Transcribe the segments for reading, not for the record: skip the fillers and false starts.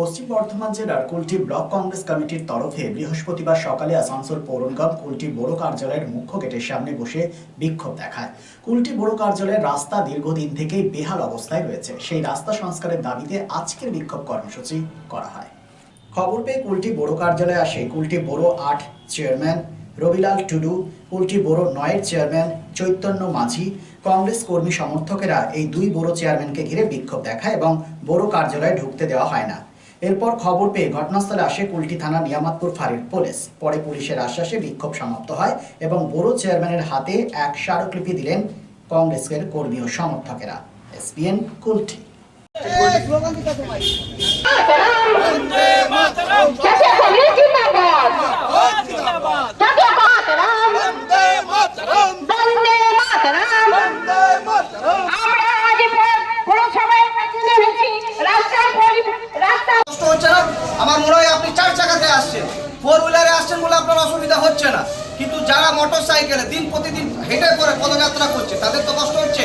পশ্চিম বর্ধমান জেলার কুলটি ব্লক কংগ্রেস কমিটির তরফে বৃহস্পতিবার সকালে আসানসোল পৌর নিগম কুলটি বড় কার্যালয়ের মুখ্য গেটের সামনে বসে বিক্ষোভ দেখায়। কুলটি বড় কার্যালয়ের রাস্তা দীর্ঘদিন থেকেই বেহাল অবস্থায় রয়েছে। সেই রাস্তা সংস্কারের দাবিতে আজকের বিক্ষোভ কর্মসূচি করা হয়। খবর পেয়ে কুলটি বড় কার্যালয়ে আসে কুলটি বড় ৮ চেয়ারম্যান রবিলাল টুডু, কুলটি বড় ৯ চেয়ারম্যান চৈতন্য মাঝি। কংগ্রেস কর্মী সমর্থকেরা এই দুই বড় চেয়ারম্যানকে ঘিরে বিক্ষোভ দেখায় এবং বড় কার্যালয়ে ঢুকতে দেওয়া হয় না। এরপর খবর পেয়ে ঘটনাস্থলে আসে কুলটি থানা নিয়ামতপুর ফাঁড়ির পুলিশ। পরে পুলিশের আশ্বাসে বিক্ষোভ সমাপ্ত হয় এবং বড় চেয়ারম্যানের হাতে এক স্মারকলিপি দিলেন কংগ্রেসের কর্মী ও সমর্থকেরা। এসপিএন কুলটি। আমার মনে হয় আপনি 4 চাকাতে আসছেন, 4 হুইলারে আসছেন বলে আপনার অসুবিধা হচ্ছে না, কিন্তু যারা মোটর সাইকেলে দিন প্রতিদিন হেঁটে করে পদযাত্রা করছে তাদের তো কষ্ট হচ্ছে।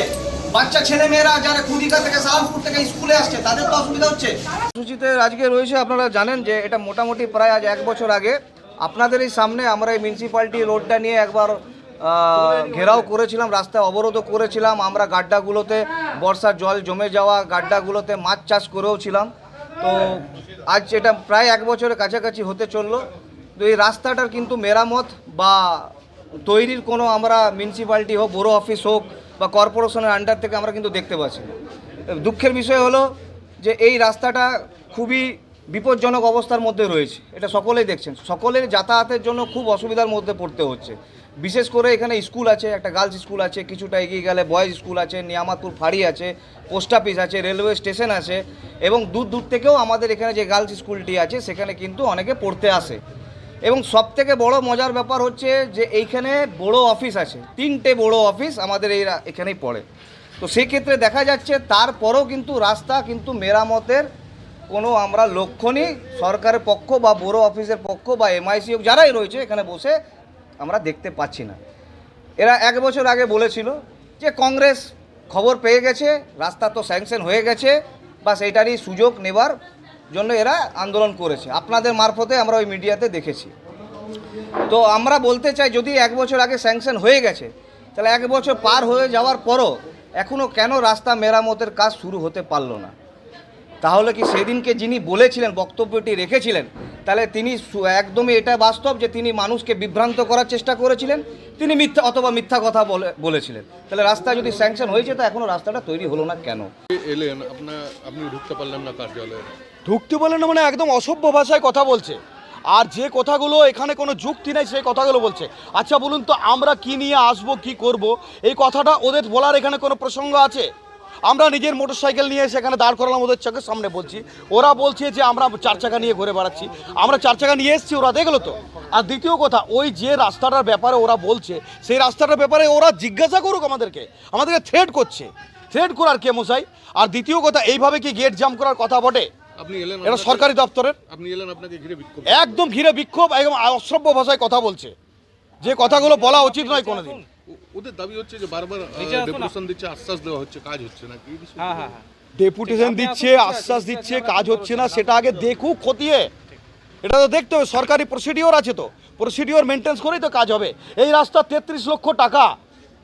বাচ্চা ছেলে মেয়েরা যারা খুদিকা থেকে সালামপুর থেকে স্কুলে আসছে তাদের তো অসুবিধা হচ্ছে। কর্মসূচিতে আজকে রয়েছে, আপনারা জানেন যে এটা মোটামুটি প্রায় আজ 1 বছর আগে আপনাদের এই সামনে আমরা এই মিউনিসিপ্যালিটি রোডটা নিয়ে একবার ঘেরাও করেছিলাম, রাস্তায় অবরোধও করেছিলাম। আমরা গাড্ডাগুলোতে বর্ষার জল জমে যাওয়া গাড্ডাগুলোতে মাছ চাষ করেও ছিলাম। তো আজ এটা প্রায় 1 বছরের কাছাকাছি হতে চললো। তো এই রাস্তাটার কিন্তু মেরামত বা তৈরির কোনো আমরা মিউনিসিপ্যালিটি হোক, বড় অফিস হোক বা কর্পোরেশনের আন্ডার থেকে আমরা কিন্তু দেখতে পাচ্ছি না। দুঃখের বিষয় হলো যে এই রাস্তাটা খুবই বিপজ্জনক অবস্থার মধ্যে রয়েছে, এটা সকলেই দেখছেন। সকলের যাতায়াতের জন্য খুব অসুবিধার মধ্যে পড়তে হচ্ছে। বিশেষ করে এখানে স্কুল আছে, একটা গার্লস স্কুল আছে, কিছুটা এগিয়ে গেলে বয়েজ স্কুল আছে, নিয়ামতপুর ফাঁড়ি আছে, পোস্ট অফিস আছে, রেলওয়ে স্টেশন আছে এবং দূর দূর থেকেও আমাদের এখানে যে গার্লস স্কুলটি আছে সেখানে কিন্তু অনেকে পড়তে আসে। এবং সবথেকে বড় মজার ব্যাপার হচ্ছে যে এইখানে বড় অফিস আছে, 3টে বড় অফিস আমাদের এখানেই পড়ে। তো সেক্ষেত্রে দেখা যাচ্ছে তারপরেও কিন্তু রাস্তা কিন্তু মেরামতের কোনো আমরা লক্ষণই সরকারের পক্ষ বা বড় অফিসের পক্ষ বা এমআইসি যারাই রয়েছে এখানে বসে আমরা দেখতে পাচ্ছি না। এরা 1 বছর আগে বলেছিল যে কংগ্রেস খবর পেয়ে গেছে, রাস্তা তো স্যাংশন হয়ে গেছে, বা সেইটারই সুযোগ নেবার জন্য এরা আন্দোলন করেছে। আপনাদের মারফতে আমরা ওই মিডিয়াতে দেখেছি। তো আমরা বলতে চাই, যদি 1 বছর আগে স্যাংশন হয়ে গেছে তাহলে 1 বছর পার হয়ে যাওয়ার পরও এখনও কেন রাস্তা মেরামতের কাজ শুরু হতে পারলো না? তাহলে কি সেদিনকে যিনি বলেছিলেন, বক্তব্যটি রেখেছিলেন, তাহলে তিনি একদমই এটা বাস্তব যে তিনি মানুষকে বিভ্রান্ত করার চেষ্টা করেছিলেন, তিনি মিথ্যা কথা বলেছিলেন। তাহলে রাস্তা যদি স্যাংশন হয়েছে তো এখনও রাস্তাটা তৈরি হলো না কেন? এলেন আপনি ঢুকতে পারলেন না কার্যালয়ে? ঢুকতে পারলেন না মানে একদম অসভ্য ভাষায় কথা বলছে, আর যে কথাগুলো এখানে কোনো যুক্তি নেই সেই কথাগুলো বলছে। আচ্ছা বলুন তো, আমরা কি নিয়ে আসবো, কি করব, এই কথাটা ওদের বলার এখানে কোনো প্রসঙ্গ আছে? আমরা নিজের মোটরসাইকেল নিয়ে সেখানে দাঁড় করালাম, ওদের চোখের সামনে বলছি, ওরা বলছে যে আমরা 4 চাকা নিয়ে ঘুরে বেড়াচ্ছি। আমরা 4 চাকা নিয়ে এসেছি, ওরা দেখলো তো। আর দ্বিতীয় কথা, ওই যে রাস্তাটার ব্যাপারে ওরা বলছে সেই রাস্তাটার ব্যাপারে ওরা জিজ্ঞাসা করুক, আমাদেরকে থ্রেট করছে। থ্রেট করার কে মশাই? আর দ্বিতীয় কথা, এইভাবে কি গেট জাম করার কথা বটে? আপনি এলেন, এটা সরকারি দপ্তরের। আপনি এলেন, আপনাকে ঘিরে বিক্ষোভ, একদম ঘিরে বিক্ষোভ, একদম অশ্রব্য ভাষায় কথা বলছে, যে কথাগুলো বলা উচিত নয় কোনোদিন। ওদের দাবি হচ্ছে যে বারবার ডেপুটেশন দিচ্ছে, আশ্বাস দেওয়া হচ্ছে, কাজ হচ্ছে না। কি ডেপুটেশন দিচ্ছে, আশ্বাস দিচ্ছে, কাজ হচ্ছে না, সেটা আগে দেখুক খতিয়ে। এটা তো দেখতে হবে, সরকারি প্রসিডিওর আছে, তো প্রসিডিওর মেনটেন্স করেই তো কাজ হবে। এই রাস্তা 33 লক্ষ টাকা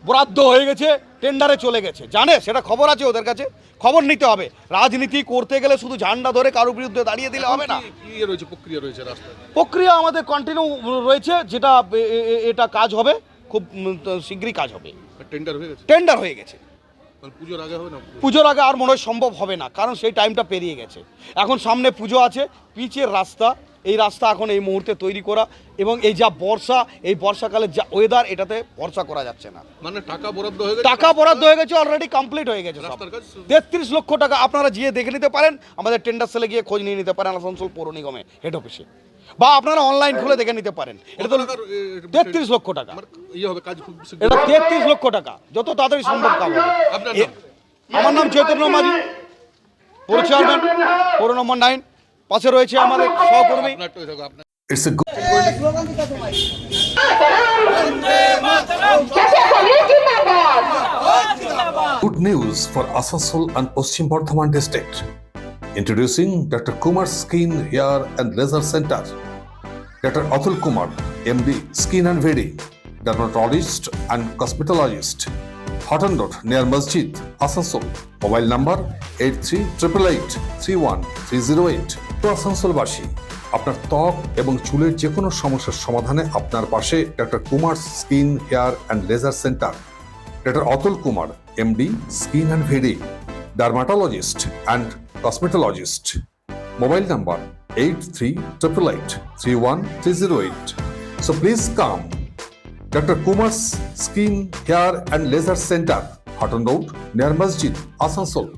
বরাদ্দ হয়ে গেছে, টেন্ডারে চলে গেছে, জানে, সেটা খবর আছে ওদের কাছে, খবর নিতে হবে। রাজনীতি করতে গেলে শুধু ঝান্ডা ধরে কারোর বিরুদ্ধে দাঁড়িয়ে দিলে হবে না। কি রয়েছে, প্রক্রিয়া রয়েছে রাস্তায়? প্রক্রিয়া আমাদের কন্টিনিউ রয়েছে, যেটা এটা কাজ হবে, খুব শীঘ্রই কাজ হবে। টেন্ডার হয়ে গেছে? টেন্ডার হয়ে গেছে। পুজোর আগে হবে না? পুজোর আগে আর মনে হয় সম্ভব হবে না, কারণ সেই টাইমটা পেরিয়ে গেছে। এখন সামনে পুজো আছে, পিচের রাস্তা, এই রাস্তা এখন এই মুহূর্তে তৈরি করা, এবং এই যা বর্ষা, এই বর্ষাকালের যা ওয়েদার, এটাতে ভরসা করা যাচ্ছে না। মানে টাকা বরাদ্দ হয়ে গেছে? টাকা বরাদ্দ হয়ে গেছে, অলরেডি কমপ্লিট হয়ে গেছে। 33 লক্ষ টাকা আপনারা গিয়ে দেখে নিতে পারেন, আমাদের টেন্ডার সেলে গিয়ে খোঁজ নিয়ে নিতে পারেন, আসানসোল পৌর নিগমে হেড অফিসে, বা আপনারা অনলাইন খুলে দেখে নিতে পারেন। এটা তো 33 লক্ষ টাকা, এটা 33 লক্ষ টাকা, যত তাড়াতাড়ি সম্ভব কাজ হবে। আমার নাম চৈতন্য মাঝি, পৌর চেয়ারম্যান, পৌর নম্বর 9। পাশে রয়েছে আমাদের সহকর্মী। It's a good news for Asansol and Paschim Bardhaman district. Introducing Dr. Kumar Skin, Hair and Laser Center. Dr. Atul Kumar, MD, Skin and Very, Dermatologist and Cosmetologist. Hotton Road near Masjid, Asansol. Mobile number 8388831308. তো আসানসোলবাসী, আপনার ত্বক এবং চুলের যে কোনো সমস্যার সমাধানে আপনার পাশে doctor Kumar skin, hair and laser centre. Doctor Atul Kumar, MD, Skin and Very, Dermatologist and Cosmetologist. Mobile number 8388831308. So please come. Dr. Kumar's Skin, Hair and Laser Center, Hotton Road near Masjid, Asansol.